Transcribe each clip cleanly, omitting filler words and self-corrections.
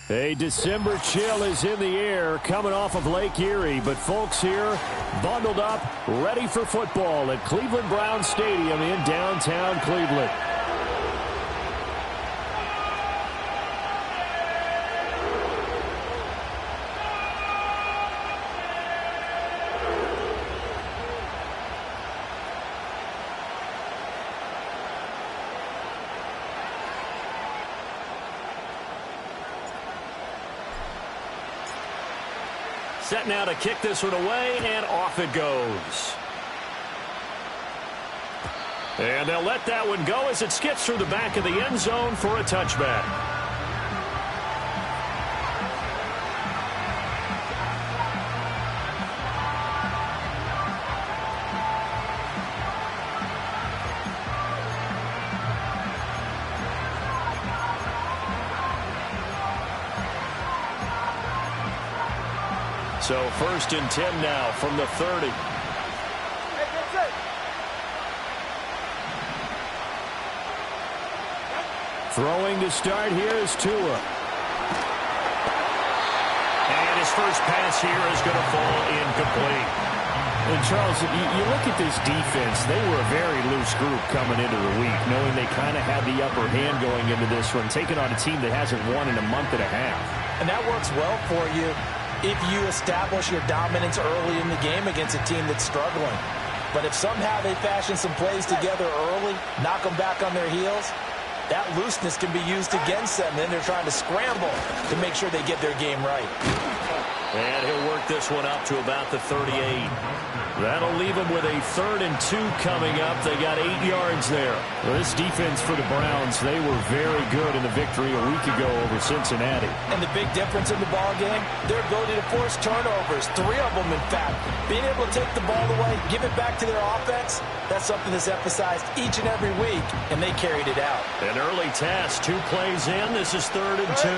A December chill is in the air coming off of Lake Erie, but folks here bundled up, ready for football at Cleveland Browns Stadium in downtown Cleveland. Set now to kick this one away, and off it goes. And they'll let that one go as it skips through the back of the end zone for a touchback. So 1st and 10 now from the 30. Throwing to start here is Tua. And his first pass here is going to fall incomplete. And Charles, you look at this defense, they were a very loose group coming into the week, knowing they kind of had the upper hand going into this one, taking on a team that hasn't won in a month and a half. And that works well for you if you establish your dominance early in the game against a team that's struggling. But if somehow they fashion some plays together early, knock them back on their heels, that looseness can be used against them. Then they're trying to scramble to make sure they get their game right. And he'll work this one up to about the 38. That'll leave him with a 3rd and 2 coming up. They got 8 yards there. Well, this defense for the Browns, they were very good in the victory a week ago over Cincinnati. And the big difference in the ball game, their ability to force turnovers, 3 of them in fact. Being able to take the ball away, give it back to their offense, that's something that's emphasized each and every week, and they carried it out. An early task, 2 plays in. This is 3rd and 2.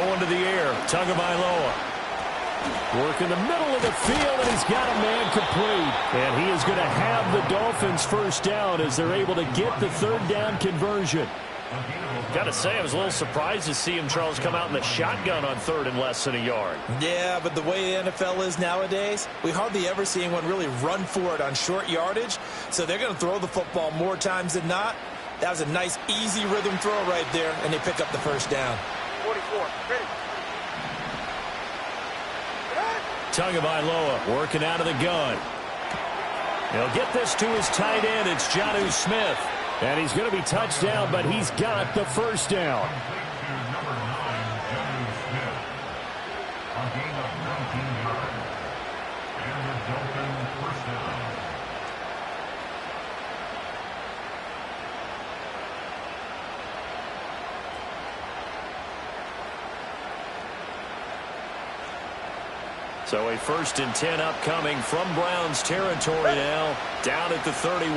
Going to the air, Tagovailoa. Working the middle of the field, and he's got a man complete. And he is going to have the Dolphins first down as they're able to get the 3rd down conversion. Got to say, I was a little surprised to see him, Charles, come out in the shotgun on 3rd and less than a yard. Yeah, but the way the NFL is nowadays, we hardly ever see anyone really run for it on short yardage. So they're going to throw the football more times than not. That was a nice, easy rhythm throw right there, and they pick up the first down. 44, ready. Tagovailoa working out of the gun. He'll get this to his tight end. It's Jonnu Smith. And he's going to be touched down, but he's got the first down. So a 1st and 10 upcoming from Browns territory now, down at the 31.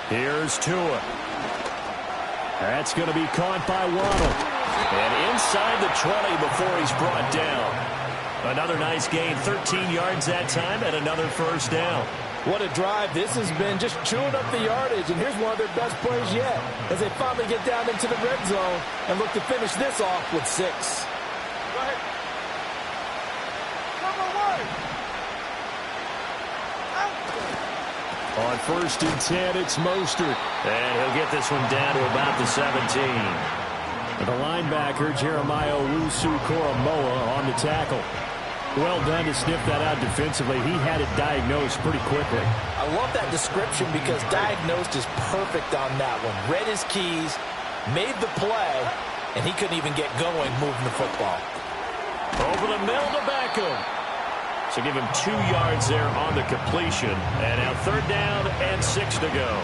Here's Tua. That's going to be caught by Waddle. And inside the 20 before he's brought down. Another nice gain, 13 yards that time, and another first down. What a drive this has been, just chewing up the yardage, and here's one of their best plays yet as they finally get down into the red zone and look to finish this off with 6. Go ahead. On 1st and 10, it's Mostert. And he'll get this one down to about the 17. The linebacker, Jeremiah Owusu-Koramoah, on the tackle. Well done to sniff that out defensively. He had it diagnosed pretty quickly. I love that description because diagnosed is perfect on that one. Read his keys, made the play, and he couldn't even get going moving the football. Over the middle to Beckham. So give him 2 yards there on the completion. And now 3rd down and 6 to go.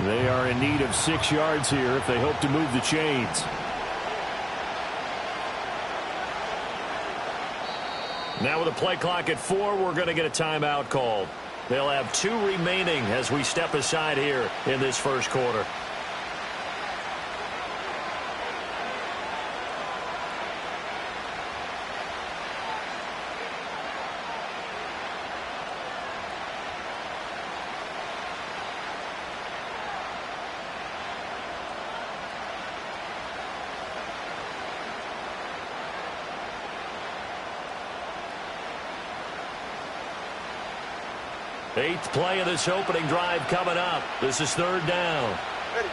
They are in need of 6 yards here if they hope to move the chains. Now with a play clock at 4, we're going to get a timeout called. They'll have 2 remaining as we step aside here in this first quarter. Eighth play of this opening drive coming up. This is 3rd down. Ready.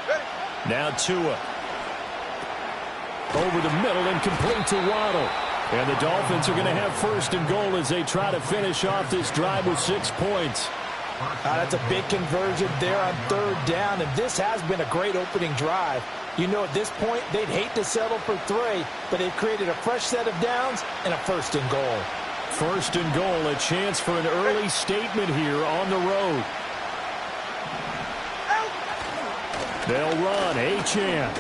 Ready. Now Tua. Over the middle and complete to Waddle. And the Dolphins are going to have 1st and goal as they try to finish off this drive with 6 points. That's a big conversion there on 3rd down, and this has been a great opening drive. You know, at this point, they'd hate to settle for 3, but they've created a fresh set of downs and a 1st and goal. 1st and goal, a chance for an early statement here on the road. They'll run, Achane.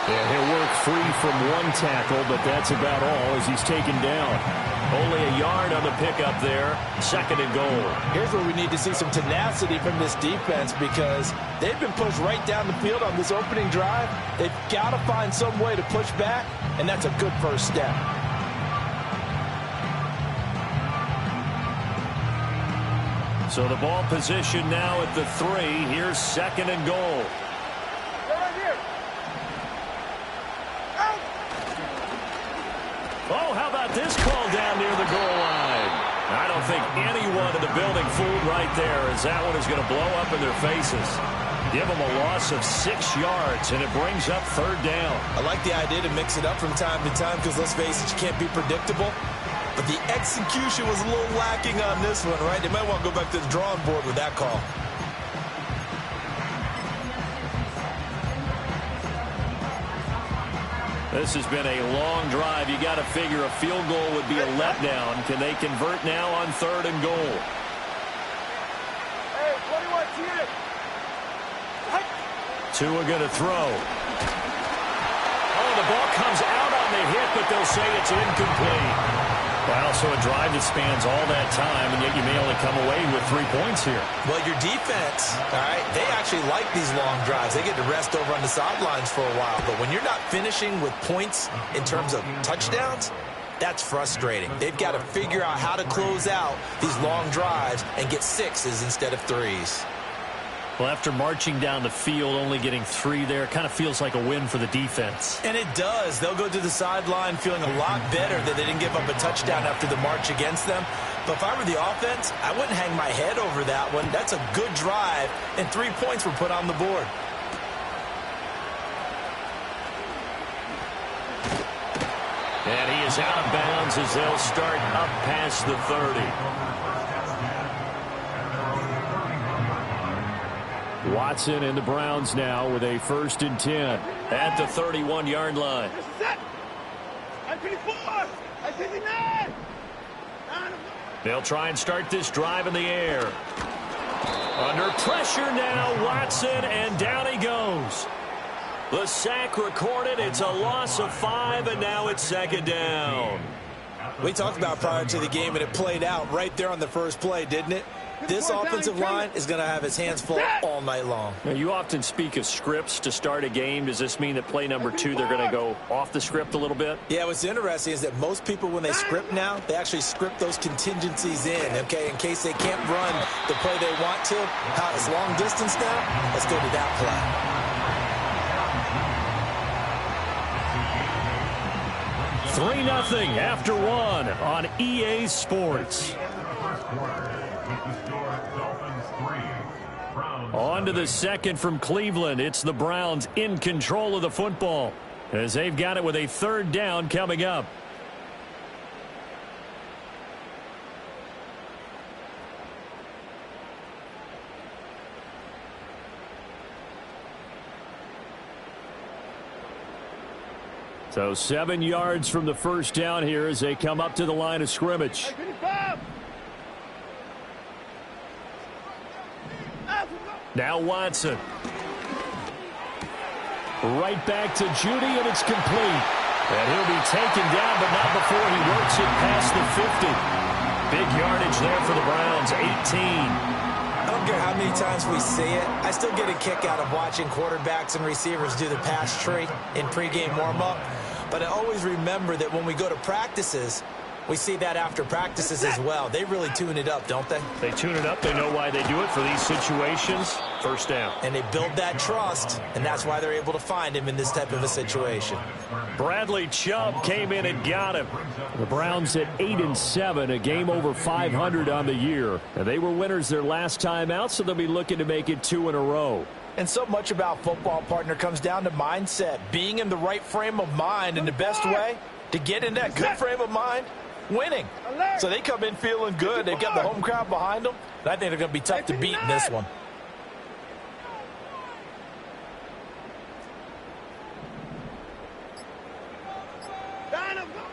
And he'll work free from 1 tackle, but that's about all as he's taken down. Only a yard on the pickup there, 2nd and goal. Here's where we need to see some tenacity from this defense because they've been pushed right down the field on this opening drive. They've got to find some way to push back, and that's a good first step. So the ball position now at the 3. Here's 2nd and goal. Right here. Out. Oh, how about this call down near the goal line? I don't think anyone in the building fooled right there as that one is going to blow up in their faces. Give them a loss of 6 yards, and it brings up 3rd down. I like the idea to mix it up from time to time because, let's face it, you can't be predictable. But the execution was a little lacking on this one, right? They might want to go back to the drawing board with that call. This has been a long drive. You got to figure a field goal would be a letdown. Can they convert now on 3rd and goal? Hey, 21, Tia. Tua going to throw. Oh, the ball comes out on the hit, but they'll say it's incomplete. Well, so a drive that spans all that time, and yet you may only come away with 3 points here. Well, your defense, all right, they actually like these long drives. They get to rest over on the sidelines for a while. But when you're not finishing with points in terms of touchdowns, that's frustrating. They've got to figure out how to close out these long drives and get 6s instead of 3s. Well, after marching down the field, only getting 3 there, kind of feels like a win for the defense. And it does. They'll go to the sideline feeling a lot better that they didn't give up a touchdown after the march against them. But if I were the offense, I wouldn't hang my head over that one. That's a good drive, and 3 points were put on the board. And he is out of bounds as they'll start up past the 30. Watson and the Browns now with a 1st and 10 at the 31-yard line. This is it. I'm 24. I'm 59. They'll try and start this drive in the air. Under pressure now, Watson, and down he goes. The sack recorded. It's a loss of 5, and now it's 2nd down. We talked about prior to the game, and it played out right there on the first play, didn't it? This offensive line is going to have its hands full all night long. Now, you often speak of scripts to start a game. Does this mean that play number 2, they're going to go off the script a little bit? Yeah, what's interesting is that most people, when they script now, they actually script those contingencies in, okay, in case they can't run the play they want to. How it's long distance now? Let's go to that play. 3-0 after 1 on EA Sports. On to the 2nd from Cleveland. It's the Browns in control of the football as they've got it with a 3rd down coming up. So 7 yards from the first down here as they come up to the line of scrimmage. Now Watson. Right back to Judy, and it's complete. And he'll be taken down, but not before he works it past the 50. Big yardage there for the Browns, 18. I don't care how many times we see it. I still get a kick out of watching quarterbacks and receivers do the pass tree in pregame warm-up. But I always remember that when we go to practices, we see that after practices as well. They really tune it up, don't they? They tune it up. They know why they do it for these situations. First down. And they build that trust, and that's why they're able to find him in this type of a situation. Bradley Chubb came in and got him. The Browns at 8-7, a game over 500 on the year. And they were winners their last time out, so they'll be looking to make it 2 in a row. And so much about football, partner, comes down to mindset. Being in the right frame of mind, and the best way to get in that good frame of mind, winning. So they come in feeling good. They've got the home crowd behind them. And I think they're going to be tough to beat in this one.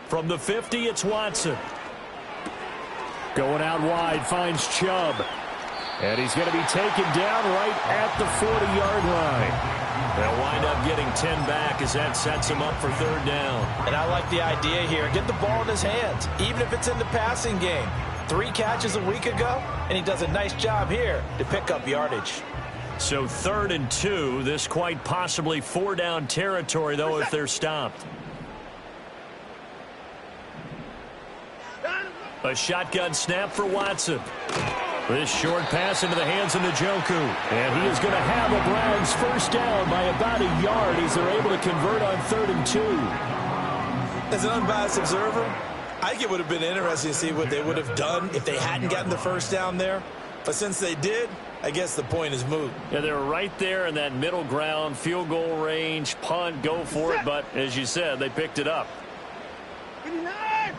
From the 50, it's Watson. Going out wide, finds Chubb. And he's going to be taken down right at the 40-yard line. They'll wind up getting 10 back as that sets him up for third down. And I like the idea here. Get the ball in his hands, even if it's in the passing game. 3 catches a week ago, and he does a nice job here to pick up yardage. So 3rd and 2, this quite possibly 4-down territory, though, if they're stopped. A shotgun snap for Watson. This short pass into the hands of Njoku. And he is going to have a Browns first down by about a yard as they're able to convert on 3rd and 2. As an unbiased observer, I think it would have been interesting to see what they would have done if they hadn't gotten the first down there. But since they did, I guess the point is moot. Yeah, they were right there in that middle ground, field goal range, punt, go for it. But as you said, they picked it up. 59!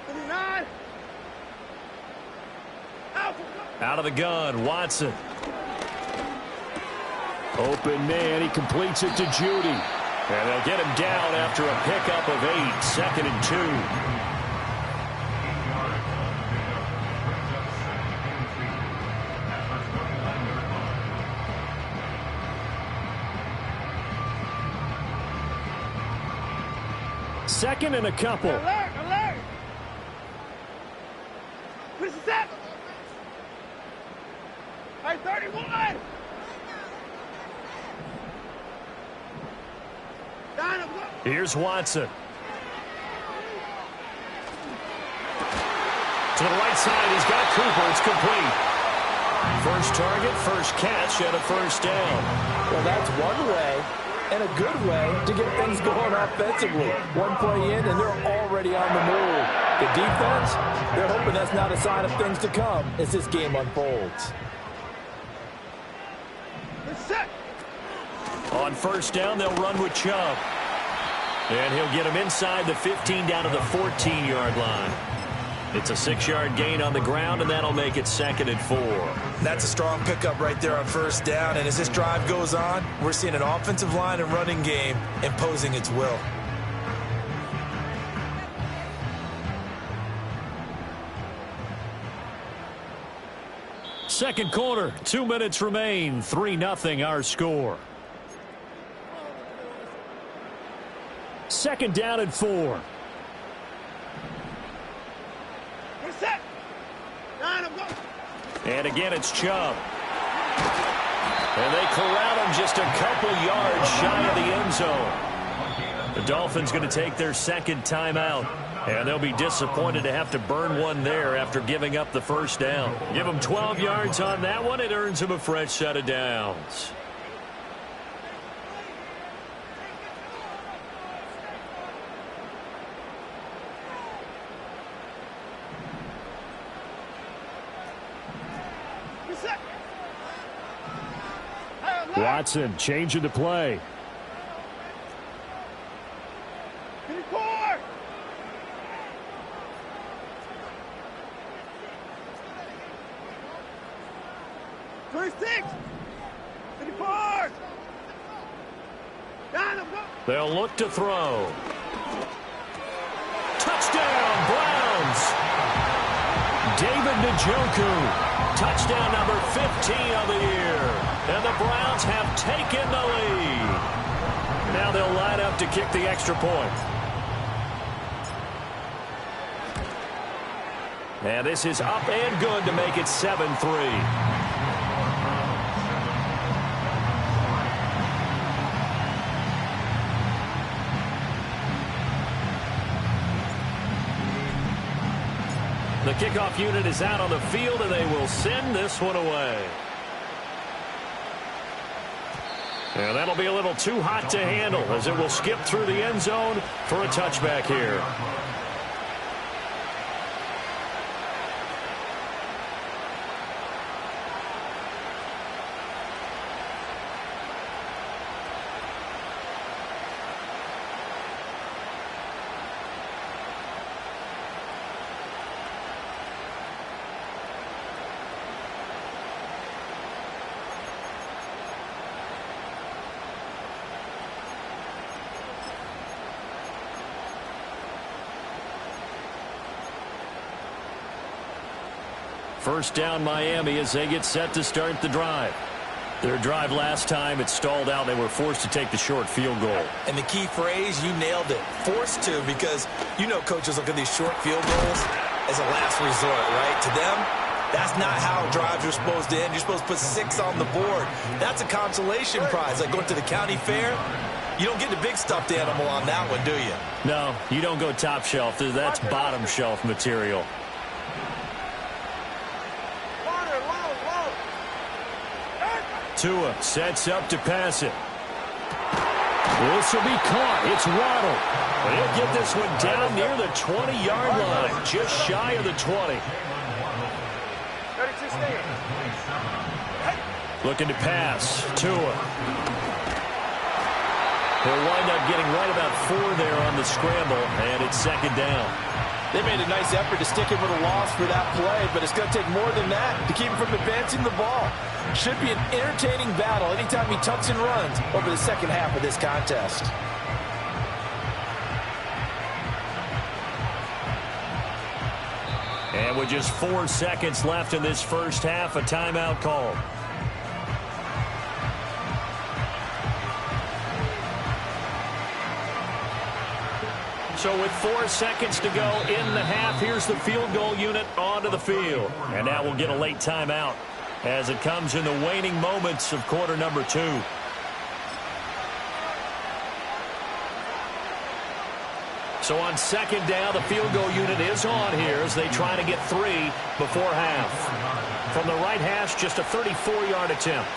59! Out of the gun, Watson. Open man, he completes it to Judy. And they'll get him down after a pickup of 8, 2nd and 2. Second and a couple. Alert! Alert! What is that? All right, 31! Here's Watson. To the right side, he's got Cooper. It's complete. First target, first catch, and a first down. Well, that's one way and a good way to get things going offensively. One play in, and they're already on the move. The defense, they're hoping that's not a sign of things to come as this game unfolds. On first down, they'll run with Chubb. And he'll get him inside the 15 down to the 14-yard line. It's a 6-yard gain on the ground, and that'll make it 2nd and 4. That's a strong pickup right there on first down. And as this drive goes on, we're seeing an offensive line and running game imposing its will. Second quarter, 2 minutes remain. 3-0 our score. 2nd down and 4. And again, it's Chubb. And they corral him just a couple yards shy of the end zone. The Dolphins going to take their 2nd timeout. And they'll be disappointed to have to burn one there after giving up the first down. Give them 12 yards on that one. It earns them a fresh set of downs. Watson changing the play. 24! 26! 24! They'll look to throw. Touchdown, Browns! David Njoku touchdown number 15 of the year. And the Browns have taken the lead. Now they'll line up to kick the extra point. And this is up and good to make it 7-3. The kickoff unit is out on the field, and they will send this one away. And that'll be a little too hot to handle as it will skip through the end zone for a touchback here. First down Miami as they get set to start the drive. Their drive last time, it stalled out. They were forced to take the short field goal. And the key phrase, you nailed it. Forced to, because you know coaches look at these short field goals as a last resort, right? To them, that's not how drives are supposed to end. You're supposed to put 6 on the board. That's a consolation prize. Like going to the county fair, you don't get the big stuffed animal on that one, do you? No, you don't go top shelf. That's bottom shelf material. Tua sets up to pass it. This will be caught. It's Waddle. But he'll get this one down near the 20-yard line, just shy of the 20. Looking to pass. Tua. He'll wind up getting right about 4 there on the scramble, and it's second down. They made a nice effort to stick him with a loss for that play, but it's going to take more than that to keep him from advancing the ball. Should be an entertaining battle anytime he tucks and runs over the second half of this contest. And with just 4 seconds left in this first half, a timeout called. So with 4 seconds to go in the half, here's the field goal unit onto the field. And now we'll get a late timeout as it comes in the waning moments of quarter number 2. So on second down, the field goal unit is on here as they try to get 3 before half. From the right hash, just a 34-yard attempt.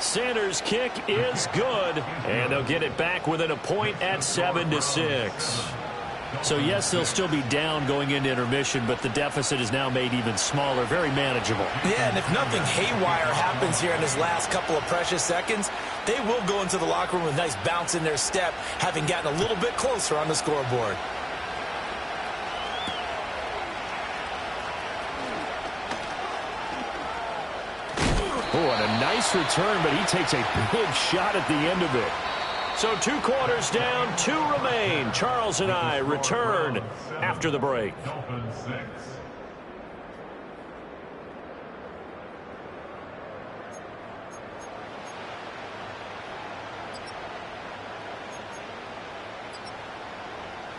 Sanders' kick is good, and they'll get it back within a point at 7-6. So, yes, they'll still be down going into intermission, but the deficit is now made even smaller, very manageable. Yeah, and if nothing haywire happens here in this last couple of precious seconds, they will go into the locker room with a nice bounce in their step, having gotten a little bit closer on the scoreboard. Oh, and a nice return, but he takes a big shot at the end of it. So 2 quarters down, 2 remain. Charles and I return after the break.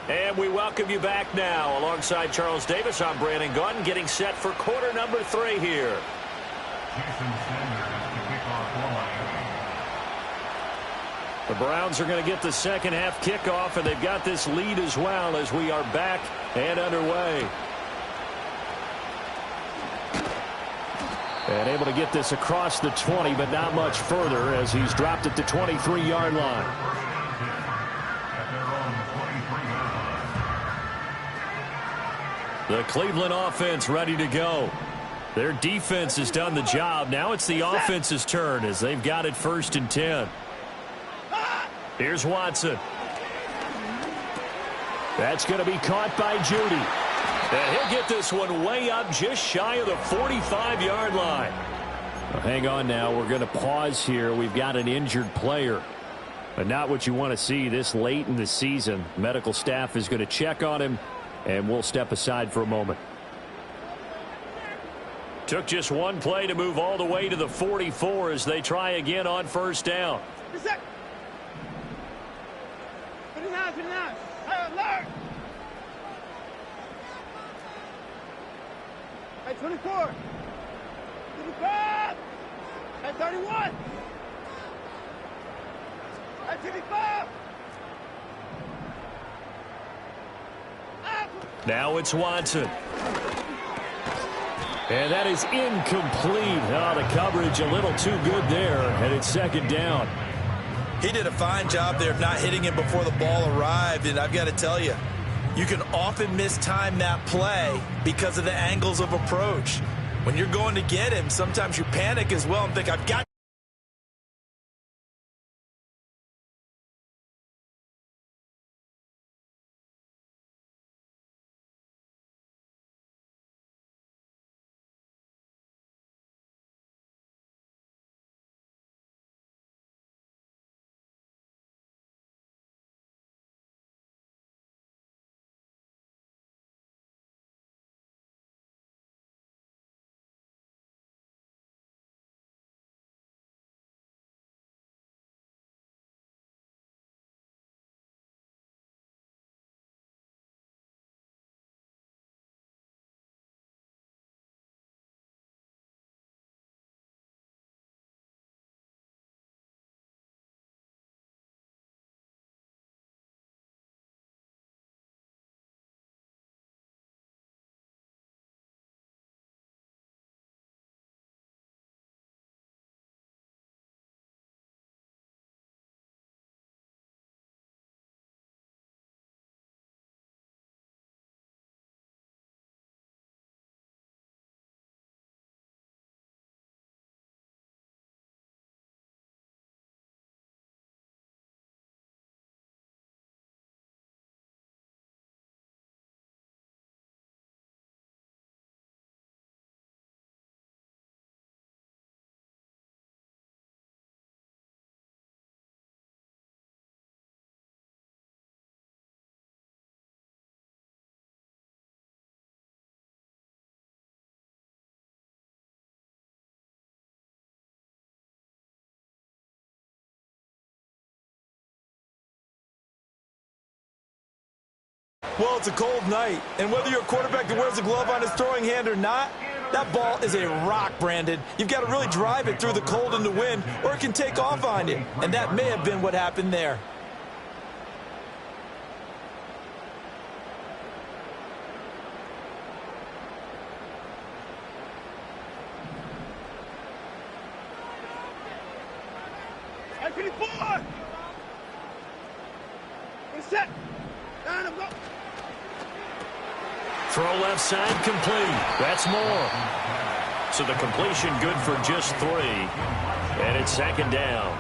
And we welcome you back now. Alongside Charles Davis, I'm Brandon Gunn, getting set for quarter number 3 here. The Browns are going to get the second half kickoff, and they've got this lead as well as we are back and underway. And able to get this across the 20, but not much further as he's dropped at the 23-yard line. The Cleveland offense ready to go. Their defense has done the job. Now it's the offense's turn as they've got it 1st and 10. Here's Watson. That's going to be caught by Judy. And he'll get this one way up just shy of the 45-yard line. Well, hang on now. We're going to pause here. We've got an injured player. But not what you want to see this late in the season. Medical staff is going to check on him, and we'll step aside for a moment. Took just one play to move all the way to the 44 as they try again on first down. Reset. 59, 59. Alert. At 24. 25. At 31. At 55. Now it's Watson. And that is incomplete. Oh, the coverage a little too good there, and it's second down. He did a fine job there of not hitting him before the ball arrived, and I've got to tell you, you can often mistime that play because of the angles of approach. When you're going to get him, sometimes you panic as well and think, I've got. Well, it's a cold night, and whether you're a quarterback that wears a glove on his throwing hand or not, that ball is a rock, Brandon. You've got to really drive it through the cold and the wind, or it can take off on you, and that may have been what happened there. At 54. Reset. Down and go. Throw left side complete. That's more. So the completion good for just 3. And it's second down.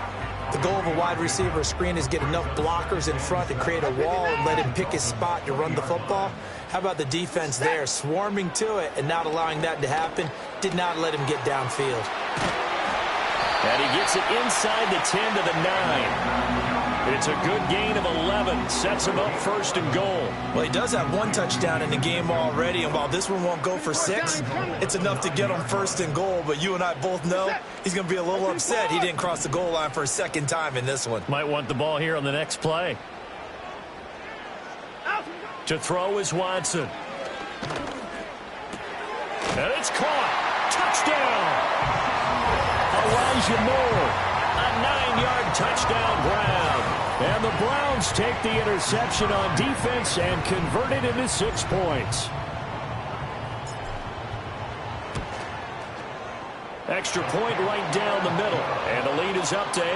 The goal of a wide receiver screen is get enough blockers in front to create a wall and let him pick his spot to run the football. How about the defense there, swarming to it and not allowing that to happen? Did not let him get downfield. And he gets it inside the 10 to the 9. It's a good gain of 11. Sets him up first and goal. Well, he does have 1 touchdown in the game already, and while this one won't go for 6, it's enough to get him first and goal. But you and I both know he's going to be a little upset he didn't cross the goal line for a second time in this one. Might want the ball here on the next play. To throw is Watson. And it's caught. Touchdown. Elijah Moore, a 9-yard touchdown grab. And the Browns take the interception on defense and convert it into 6 points. Extra point right down the middle, and the lead is up to 8.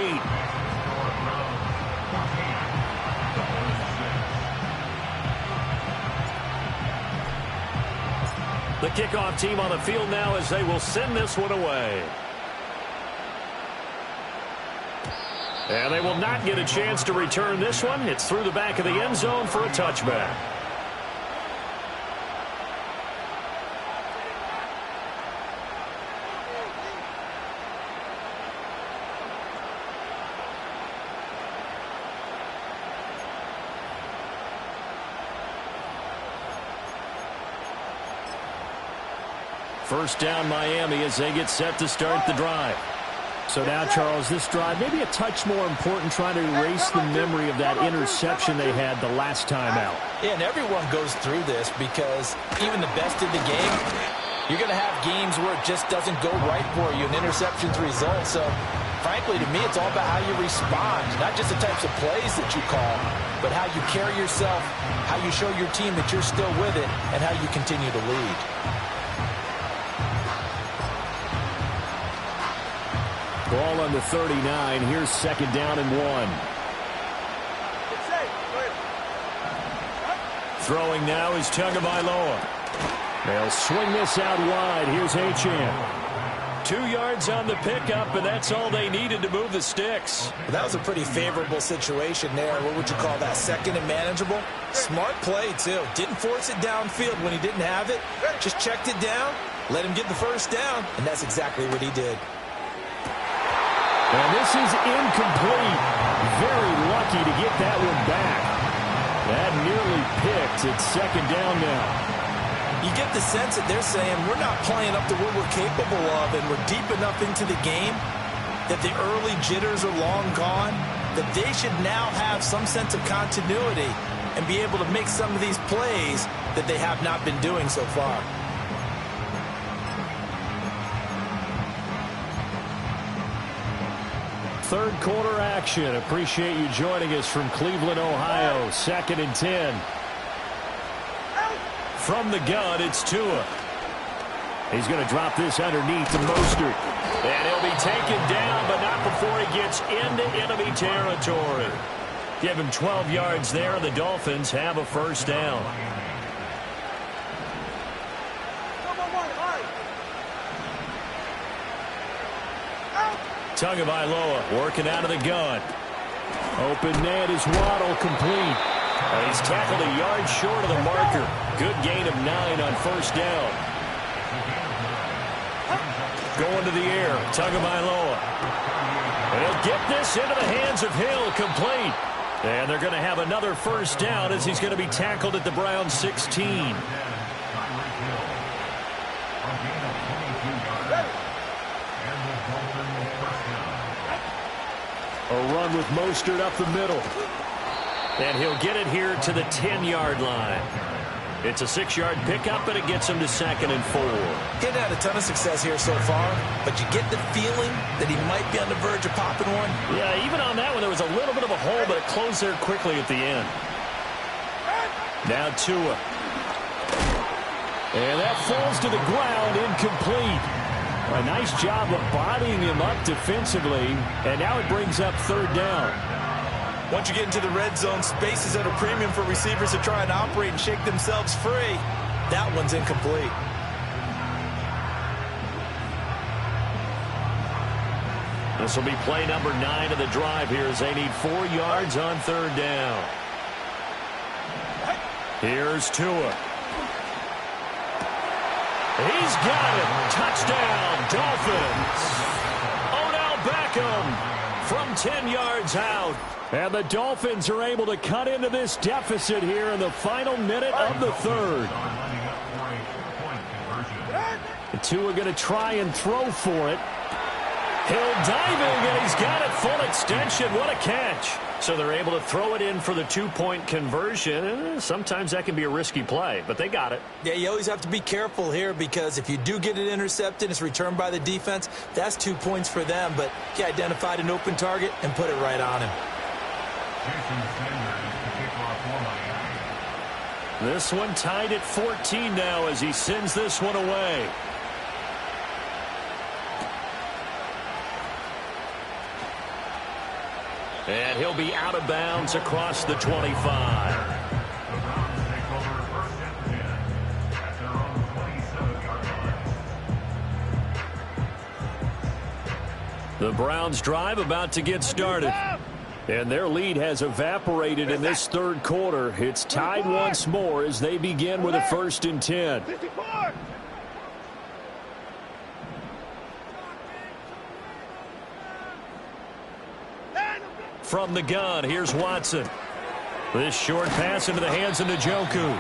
The kickoff team on the field now as they will send this one away. And they will not get a chance to return this one. It's through the back of the end zone for a touchback. First down Miami as they get set to start the drive. So now, Charles, this drive maybe a touch more important, trying to erase the memory of that interception they had the last time out. Yeah, and everyone goes through this because even the best in the game, you're going to have games where it just doesn't go right for you and interceptions result. So, frankly, to me, it's all about how you respond, not just the types of plays that you call, but how you carry yourself, how you show your team that you're still with it, and how you continue to lead. Ball on the 39. Here's second down and 1. Throwing now is Tagovailoa. They'll swing this out wide. Here's Achane. 2 yards on the pickup, and that's all they needed to move the sticks. Well, that was a pretty favorable situation there. What would you call that? Second and manageable? Smart play, too. Didn't force it downfield when he didn't have it. Just checked it down, let him get the first down, and that's exactly what he did. And this is incomplete. Very lucky to get that one back. That nearly picked. It's second down now. You get the sense that they're saying we're not playing up to what we're capable of, and we're deep enough into the game that the early jitters are long gone, that they should now have some sense of continuity and be able to make some of these plays that they have not been doing so far. Third quarter action. Appreciate you joining us from Cleveland, Ohio. Second and 10. From the gun, it's Tua. He's going to drop this underneath to Mostert. And he'll be taken down, but not before he gets into enemy territory. Give him 12 yards there, and the Dolphins have a first down. Tagovailoa working out of the gun. Open net is Waddle, complete. He's tackled a yard short of the marker. Good gain of 9 on first down. Going to the air, Tagovailoa. And he'll get this into the hands of Hill, complete. And they're going to have another first down as he's going to be tackled at the Browns 16. A run with Mostert up the middle. And he'll get it here to the 10-yard line. It's a 6-yard pickup, and it gets him to second and 4. He hadn't had a ton of success here so far, but you get the feeling that he might be on the verge of popping one. Yeah, even on that one, there was a little bit of a hole, but it closed there quickly at the end. Now Tua. And that falls to the ground, incomplete. A nice job of bodying him up defensively, and now it brings up third down. Once you get into the red zone, space is at a premium for receivers to try and operate and shake themselves free. That one's incomplete. This will be play number 9 of the drive here as they need 4 yards on third down. Here's Tua. He's got it. Touchdown, Dolphins. Odell Beckham from 10 yards out. And the Dolphins are able to cut into this deficit here in the final minute of the third. The Tua going to try and throw for it. Hill diving, and he's got it full extension. What a catch. So they're able to throw it in for the 2-point conversion. Sometimes that can be a risky play, but they got it. Yeah, you always have to be careful here because if you do get it intercepted, it's returned by the defense. That's 2 points for them, but he identified an open target and put it right on him. This one tied at 14 now as he sends this one away. And he'll be out of bounds across the 25. The Browns drive about to get started. And their lead has evaporated in this third quarter. It's tied once more as they begin with a 1st and 10. From the gun, here's Watson. This short pass into the hands of Njoku.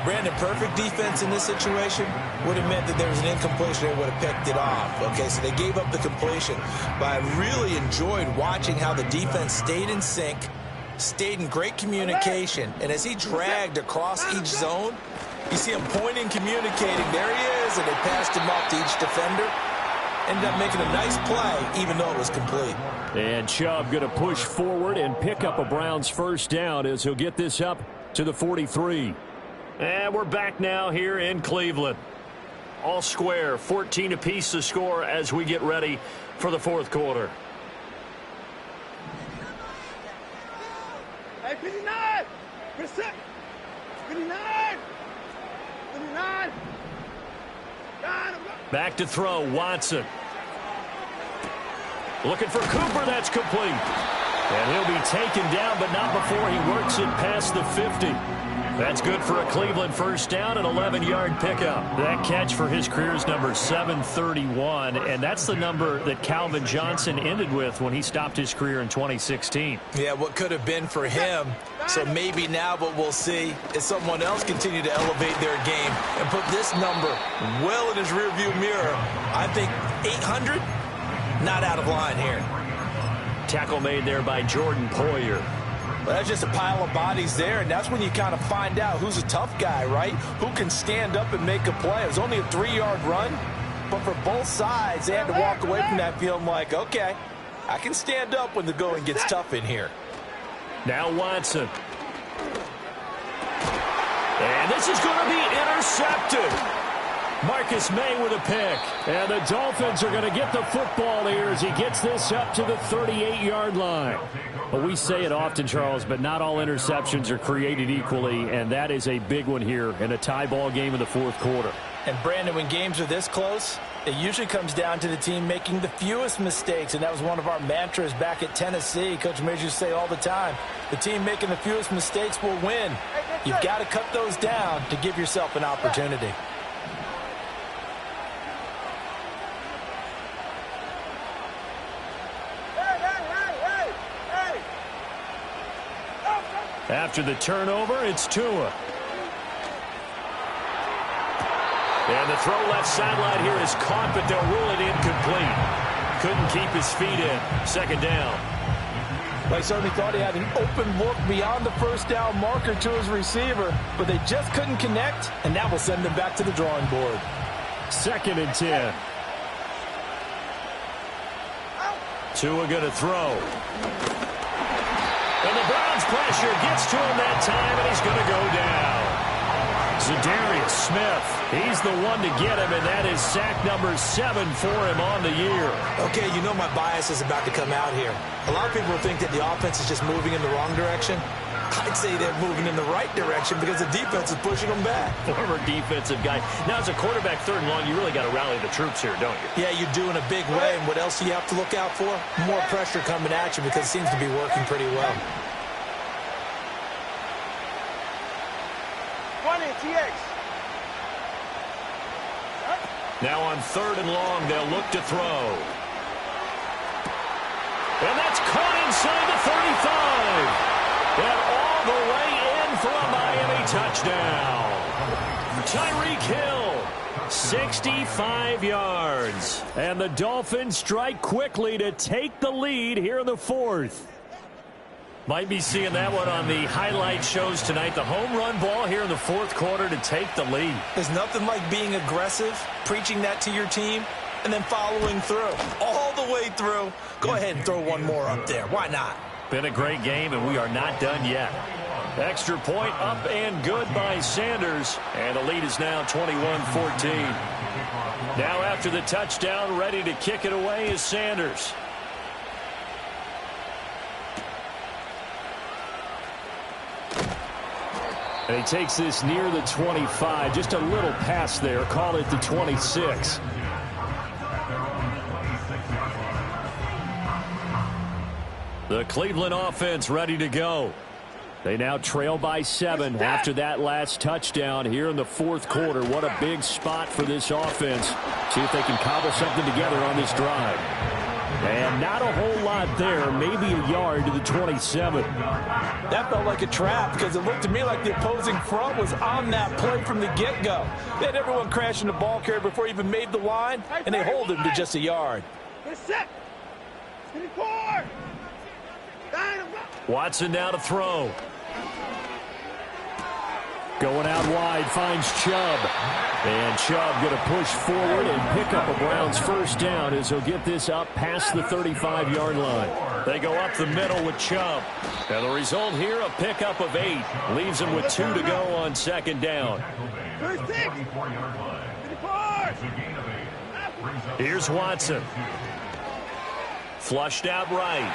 Brandon, perfect defense in this situation would have meant that there was an incompletion. They would have picked it off. Okay, so they gave up the completion. But I really enjoyed watching how the defense stayed in sync, stayed in great communication, and as he dragged across each zone, you see him pointing, communicating. There he is, and they passed him off to each defender. Ended up making a nice play, even though it was complete. And Chubb going to push forward and pick up a Browns first down as he'll get this up to the 43. And we're back now here in Cleveland. All square, 14 apiece to score as we get ready for the fourth quarter. Hey, 59! 59! 59! Back to throw, Watson. Looking for Cooper, that's complete. And he'll be taken down, but not before he works it past the 50. That's good for a Cleveland first down, an 11-yard pickup. That catch for his career is number 731, and that's the number that Calvin Johnson ended with when he stopped his career in 2016. Yeah, what could have been for him. So maybe now what we'll see is someone else continue to elevate their game and put this number well in his rearview mirror. I think 800, not out of line here. Tackle made there by Jordan Poyer. Well, that's just a pile of bodies there, and that's when you kind of find out who's a tough guy, right? Who can stand up and make a play. It was only a 3-yard run, but for both sides, they had to walk away from that feeling like, okay, I can stand up when the going gets tough in here. Now Watson. And this is going to be intercepted. Marcus May with a pick. And the Dolphins are going to get the football here as he gets this up to the 38-yard line. Well, we say it often, Charles, but not all interceptions are created equally, and that is a big one here in a tie ball game in the fourth quarter. And, Brandon, when games are this close, it usually comes down to the team making the fewest mistakes, and that was one of our mantras back at Tennessee. Coach Majors say all the time, the team making the fewest mistakes will win. You've got to cut those down to give yourself an opportunity. After the turnover, it's Tua. And the throw left sideline here is caught, but they'll rule it incomplete. Couldn't keep his feet in. Second down. Well, he certainly thought he had an open look beyond the first down marker to his receiver, but they just couldn't connect, and that will send them back to the drawing board. 2nd and 10. Tua going to throw. And the Browns pressure gets to him that time, and he's going to go down. Zadarius Smith, he's the one to get him, and that is sack number 7 for him on the year. Okay, you know my bias is about to come out here. A lot of people think that the offense is just moving in the wrong direction. I'd say they're moving in the right direction because the defense is pushing them back. Former defensive guy. Now, as a quarterback, 3rd and long, you really got to rally the troops here, don't you? Yeah, you do in a big way. And what else do you have to look out for? More pressure coming at you because it seems to be working pretty well. 20, TX. Now on 3rd and long, they'll look to throw. And that's caught inside the 35. And all the way in for a Miami touchdown. Tyreek Hill, 65 yards. And the Dolphins strike quickly to take the lead here in the 4th. Might be seeing that one on the highlight shows tonight. The home run ball here in the 4th quarter to take the lead. There's nothing like being aggressive, preaching that to your team, and then following through. All the way through. Go ahead and throw one more up there. Why not? Been a great game, and we are not done yet. Extra point up and good by Sanders. And the lead is now 21-14. Now after the touchdown, ready to kick it away is Sanders. And he takes this near the 25. Just a little pass there. Call it the 26. The Cleveland offense ready to go. They now trail by 7 after that last touchdown here in the 4th quarter. What a big spot for this offense. See if they can cobble something together on this drive. And not a whole lot there, maybe a yard to the 27. That felt like a trap because it looked to me like the opposing front was on that play from the get-go. They had everyone crashing the ball carrier before he even made the line, and they hold him to just a yard. Watson now to throw. Going out wide, finds Chubb. And Chubb going to push forward and pick up a Browns first down as he'll get this up past the 35-yard line. They go up the middle with Chubb. And the result here, a pickup of 8. Leaves him with 2 to go on second down. Here's Watson. Flushed out right.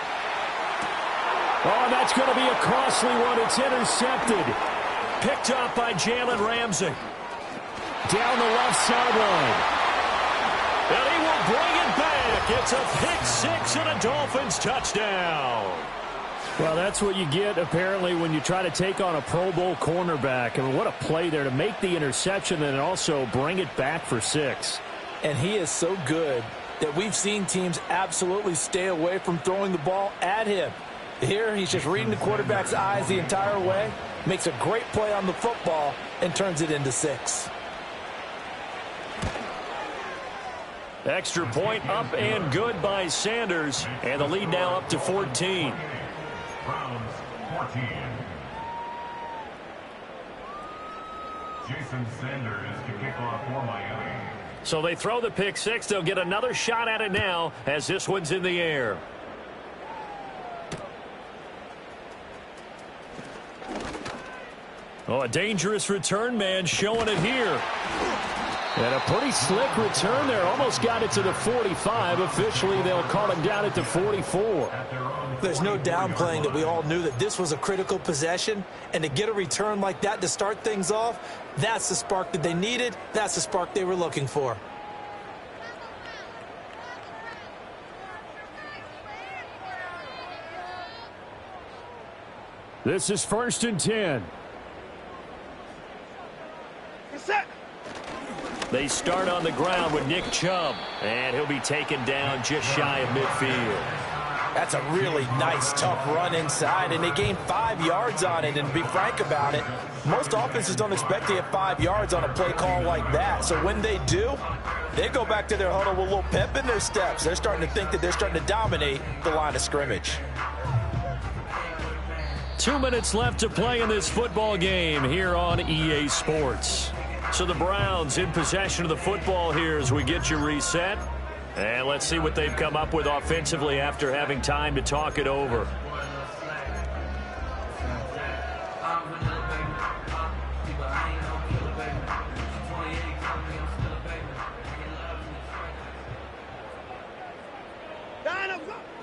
Oh, that's going to be a costly one. It's intercepted. Picked up by Jalen Ramsey. Down the left sideline. And he will bring it back. It's a pick 6 and a Dolphins touchdown. Well, that's what you get, apparently, when you try to take on a Pro Bowl cornerback. I mean, what a play there to make the interception and also bring it back for 6. And he is so good that we've seen teams absolutely stay away from throwing the ball at him. Here, he's just reading the quarterback's eyes the entire way, makes a great play on the football, and turns it into 6. Extra point up and good by Sanders, and the lead now up to 14. Browns 14. Jason Sanders to kick off for Miami. So they throw the pick 6. They'll get another shot at it now as this one's in the air. Oh, a dangerous return man showing it here. And a pretty slick return there. Almost got it to the 45. Officially, they'll call him down at the 44. There's no downplaying that we all knew that this was a critical possession. And to get a return like that to start things off, that's the spark that they needed. That's the spark they were looking for. This is 1st and 10. They start on the ground with Nick Chubb, and he'll be taken down just shy of midfield. That's a really nice, tough run inside, and they gained 5 yards on it. And to be frank about it, most offenses don't expect to get 5 yards on a play call like that. So when they do, they go back to their huddle with a little pep in their steps. They're starting to think that they're starting to dominate the line of scrimmage. 2 minutes left to play in this football game here on EA Sports. So the Browns in possession of the football here as we get you reset. And let's see what they've come up with offensively after having time to talk it over.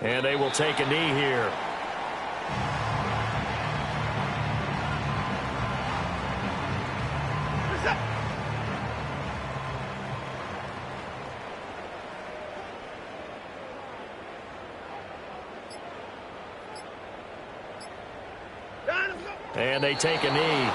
And they will take a knee here. And they take a knee.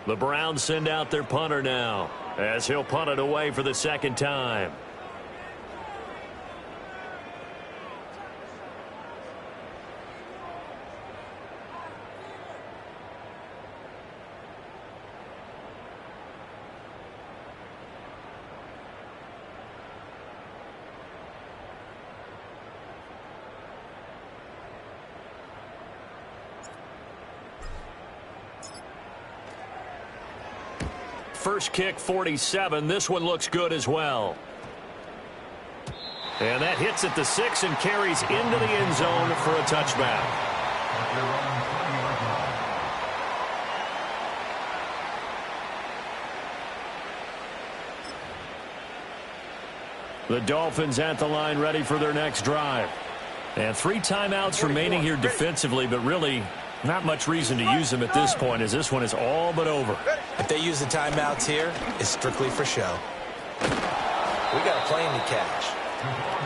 The Browns send out their punter now as he'll punt it away for the second time. First kick, 47. This one looks good as well. And that hits at the 6 and carries into the end zone for a touchback. The Dolphins at the line ready for their next drive. And 3 timeouts remaining here defensively, but really not much reason to use them at this point as this one is all but over. If they use the timeouts here, it's strictly for show. We got a plane to catch.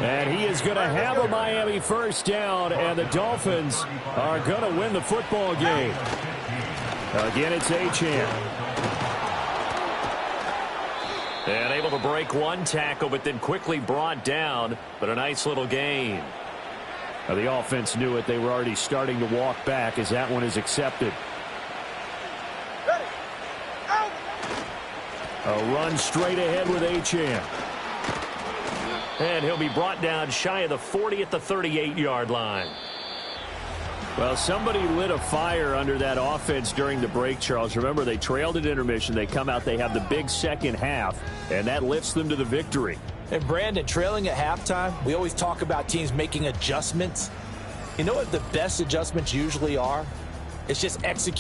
And he is going to have a Miami first down, and the Dolphins are going to win the football game. Again, it's Achane. And able to break one tackle, but then quickly brought down. But a nice little gain. Now, the offense knew it. They were already starting to walk back as that one is accepted. A run straight ahead with Achane. And he'll be brought down shy of the 40 at the 38-yard line. Well, somebody lit a fire under that offense during the break, Charles. Remember, they trailed at intermission. They come out, they have the big second half, and that lifts them to the victory. And, Brandon, trailing at halftime, we always talk about teams making adjustments. You know what the best adjustments usually are? It's just executing.